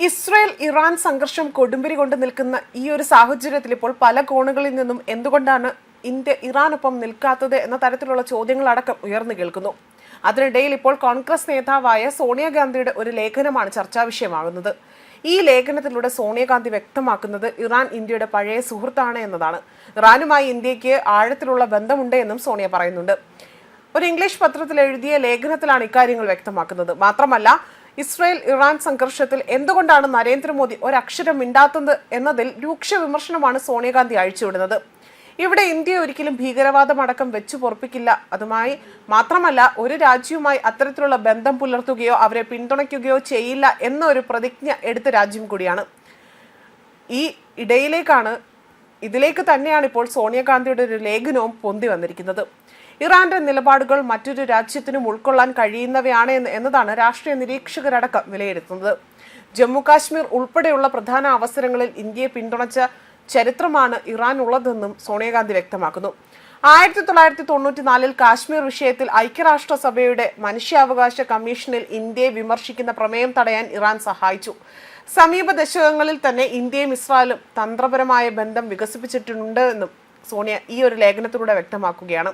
Israel Iran സംഘർഷം കൊടുമ്പിരി കൊണ്ട് നിൽക്കുന്ന ഈ ഒരു സാഹചര്യത്തിൽ ഇപ്പോൾ പല കോണുകളിൽ നിന്നും എന്തുകൊണ്ടാണ് ഇന്ത്യ ഇറാനൊപ്പം നിൽക്കാത്തത് എന്ന തരത്തിലുള്ള ചോദ്യങ്ങളടക്കം ഉയർന്നു കേൾക്കുന്നു. അതിനിടയിൽ ഇപ്പോൾ കോൺഗ്രസ് നേതാവായ സോണിയാഗാന്ധിയുടെ ഒരു ലേഖനമാണ് ചർച്ചാ വിഷയമാകുന്നത്. ഈ ലേഖനത്തിലൂടെ സോണിയാഗാന്ധി വ്യക്തമാക്കുന്നത് ഇറാൻ ഇന്ത്യയുടെ പഴയ സുഹൃത്താണ് എന്നതാണ്. ഇറാനുമായി ഇന്ത്യക്ക് ആഴത്തിലുള്ള ബന്ധമുണ്ട് എന്നും സോണിയ പറയുന്നുണ്ട്. ഒരു ഇംഗ്ലീഷ് പത്രത്തിൽ എഴുതിയ ലേഖനത്തിലാണ് ഇക്കാര്യങ്ങൾ വ്യക്തമാക്കുന്നത്. മാത്രമല്ല, ഇസ്രായേൽ ഇറാൻ സംഘർഷത്തിൽ എന്തുകൊണ്ടാണ് നരേന്ദ്രമോദി ഒരക്ഷരം മിണ്ടാത്തത് എന്നതിൽ രൂക്ഷ വിമർശനമാണ് സോണിയാഗാന്ധി അഴിച്ചുവിടുന്നത്. ഇവിടെ ഇന്ത്യ ഒരിക്കലും ഭീകരവാദമടക്കം വെച്ചു പൊറപ്പിക്കില്ല, അതുമായി മാത്രമല്ല ഒരു രാജ്യവുമായി അത്തരത്തിലുള്ള ബന്ധം പുലർത്തുകയോ അവരെ പിന്തുണയ്ക്കുകയോ ചെയ്യില്ല എന്ന ഒരു പ്രതിജ്ഞ എടുത്ത രാജ്യം കൂടിയാണ്. ഈ ഇതിലേക്ക് തന്നെയാണ് ഇപ്പോൾ സോണിയാഗാന്ധിയുടെ ഒരു ലേഖനവും പൊന്തി വന്നിരിക്കുന്നത്. ഇറാന്റെ നിലപാടുകൾ മറ്റൊരു രാജ്യത്തിനും ഉൾക്കൊള്ളാൻ കഴിയുന്നവയാണ് എന്നതാണ് രാഷ്ട്രീയ നിരീക്ഷകരടക്കം വിലയിരുത്തുന്നത്. ജമ്മു കാശ്മീർ ഉൾപ്പെടെയുള്ള പ്രധാന അവസരങ്ങളിൽ ഇന്ത്യയെ പിന്തുണച്ച ചരിത്രമാണ് ഇറാൻ ഉള്ളതെന്നും സോണിയാഗാന്ധി വ്യക്തമാക്കുന്നു. 1994 കാശ്മീർ വിഷയത്തിൽ ഐക്യരാഷ്ട്രസഭയുടെ മനുഷ്യാവകാശ കമ്മീഷനിൽ ഇന്ത്യയെ വിമർശിക്കുന്ന പ്രമേയം തടയാൻ ഇറാൻ സഹായിച്ചു. സമീപ ദശകങ്ങളിൽ തന്നെ ഇന്ത്യയും ഇസ്രായേലും തന്ത്രപരമായ ബന്ധം വികസിപ്പിച്ചിട്ടുണ്ട് എന്നും സോണിയ ഈ ഒരു ലേഖനത്തിലൂടെ വ്യക്തമാക്കുകയാണ്.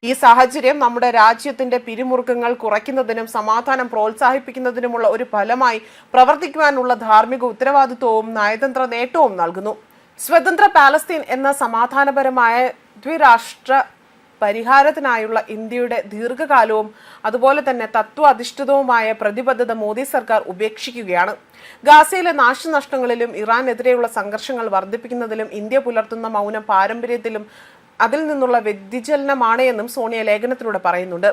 ഈ സാഹചര്യം നമ്മുടെ രാജ്യത്തിന്റെ പിരിമുറുക്കങ്ങൾ കുറയ്ക്കുന്നതിനും സമാധാനം പ്രോത്സാഹിപ്പിക്കുന്നതിനുമുള്ള ഒരു ഫലമായി പ്രവർത്തിക്കുവാനുള്ള ധാർമ്മിക ഉത്തരവാദിത്വവും നയതന്ത്ര നേട്ടവും നൽകുന്നു. സ്വതന്ത്ര പാലസ്തീൻ എന്ന സമാധാനപരമായ ദ്വിരാഷ്ട്ര പരിഹാരത്തിനായുള്ള ഇന്ത്യയുടെ ദീർഘകാലവും അതുപോലെ തന്നെ തത്വ അധിഷ്ഠിതവുമായ പ്രതിബദ്ധത മോദി സർക്കാർ ഉപേക്ഷിക്കുകയാണ്. ഗാസയിലെ നാശനഷ്ടങ്ങളിലും ഇറാനെതിരെയുള്ള സംഘർഷങ്ങൾ വർദ്ധിപ്പിക്കുന്നതിലും ഇന്ത്യ പുലർത്തുന്ന മൗനം പാരമ്പര്യത്തിലും അതിൽ നിന്നുള്ള വ്യതിചലനമാണ് എന്നും സോണിയ ലേഖനത്തിലൂടെ പറയുന്നുണ്ട്.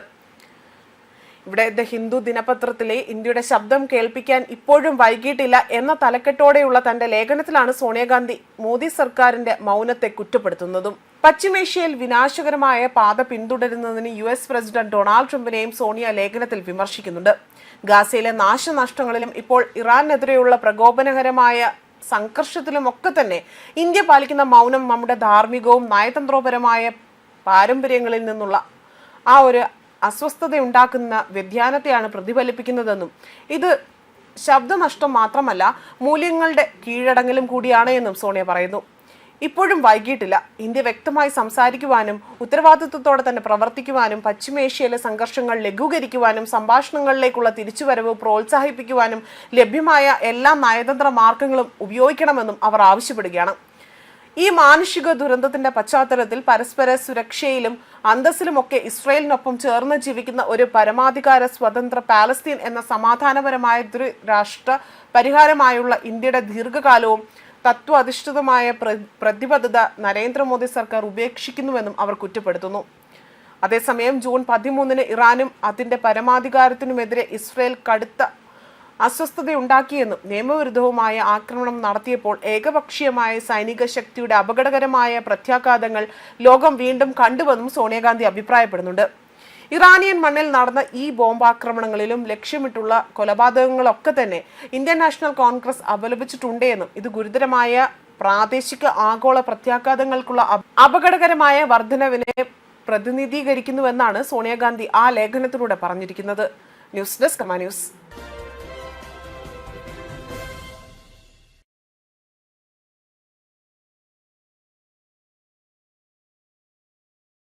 ഇവിടെ ദ ഹിന്ദു ദിനപത്രത്തിലെ ഇന്ത്യയുടെ ശബ്ദം കേൾപ്പിക്കാൻ ഇപ്പോഴും വൈകിട്ടില്ല എന്ന തലക്കെട്ടോടെയുള്ള തന്റെ ലേഖനത്തിലാണ് സോണിയാഗാന്ധി മോദി സർക്കാരിന്റെ മൗനത്തെ കുറ്റപ്പെടുത്തുന്നതും. പശ്ചിമേഷ്യയിൽ വിനാശകരമായ പാത പിന്തുടരുന്നതിന് US പ്രസിഡന്റ് ഡൊണാൾഡ് ട്രംപിനെയും സോണിയ ലേഖനത്തിൽ വിമർശിക്കുന്നുണ്ട്. ഗാസയിലെ നാശനഷ്ടങ്ങളിലും ഇപ്പോൾ ഇറാനെതിരെയുള്ള പ്രകോപനകരമായ സംഘർഷത്തിലും ഒക്കെ തന്നെ ഇന്ത്യ പാലിക്കുന്ന മൗനം നമ്മുടെ ധാർമ്മികവും നയതന്ത്രപരമായ പാരമ്പര്യങ്ങളിൽ നിന്നുള്ള ആ ഒരു അസ്വസ്ഥതയുണ്ടാക്കുന്ന വ്യതിയാനത്തെയാണ് പ്രതിഫലിപ്പിക്കുന്നതെന്നും ഇത് ശബ്ദനഷ്ടം മാത്രമല്ല മൂല്യങ്ങളുടെ കീഴടങ്ങലും കൂടിയാണ് എന്നും സോണിയ പറയുന്നു. ഇപ്പോഴും വൈകിട്ടില്ല. ഇന്ത്യ വ്യക്തമായി സംസാരിക്കുവാനും ഉത്തരവാദിത്വത്തോടെ തന്നെ പ്രവർത്തിക്കുവാനും പശ്ചിമേഷ്യയിലെ സംഘർഷങ്ങൾ ലഘൂകരിക്കുവാനും സംഭാഷണങ്ങളിലേക്കുള്ള തിരിച്ചുവരവ് പ്രോത്സാഹിപ്പിക്കുവാനും ലഭ്യമായ എല്ലാ നയതന്ത്ര മാർഗങ്ങളും ഉപയോഗിക്കണമെന്നും അവർ ആവശ്യപ്പെടുകയാണ്. ഈ മാനുഷിക ദുരന്തത്തിന്റെ പശ്ചാത്തലത്തിൽ പരസ്പര സുരക്ഷയിലും അന്തസ്സിലുമൊക്കെ ഇസ്രായേലിനൊപ്പം ചേർന്ന് ജീവിക്കുന്ന ഒരു പരമാധികാര സ്വതന്ത്ര പാലസ്തീൻ എന്ന സമാധാനപരമായ ദ്വിരാഷ്ട്ര പരിഹാരമായുള്ള ഇന്ത്യയുടെ ദീർഘകാലവും തത്വ അധിഷ്ഠിതമായ പ്രതിബദ്ധത നരേന്ദ്രമോദി സർക്കാർ ഉപേക്ഷിക്കുന്നുവെന്നും അവർ കുറ്റപ്പെടുത്തുന്നു. അതേസമയം ജൂൺ 13 ഇറാനും അതിന്റെ പരമാധികാരത്തിനുമെതിരെ ഇസ്രായേൽ കടുത്ത അസ്വസ്ഥതയുണ്ടാക്കിയെന്നും നിയമവിരുദ്ധവുമായ ആക്രമണം നടത്തിയപ്പോൾ ഏകപക്ഷീയമായ സൈനിക ശക്തിയുടെ അപകടകരമായ പ്രത്യാഘാതങ്ങൾ ലോകം വീണ്ടും കണ്ടുവെന്നും സോണിയാഗാന്ധി അഭിപ്രായപ്പെടുന്നുണ്ട്. ഇറാനിയൻ മണ്ണിൽ നടന്ന ഈ ബോംബാക്രമണങ്ങളിലും ലക്ഷ്യമിട്ടുള്ള കൊലപാതകങ്ങളൊക്കെ തന്നെ ഇന്ത്യൻ നാഷണൽ കോൺഗ്രസ് അപലപിച്ചിട്ടുണ്ട് എന്നും ഇത് ഗുരുതരമായ പ്രാദേശിക ആഗോള പ്രത്യാഘാതങ്ങൾക്കുള്ള അപകടകരമായ വർധനവിനെ പ്രതിനിധീകരിക്കുന്നുവെന്നാണ് സോണിയാഗാന്ധി ആ ലേഖനത്തിലൂടെ പറഞ്ഞിരിക്കുന്നത്. ന്യൂസ് ഡെസ്ക് കർമ്മ ന്യൂസ്.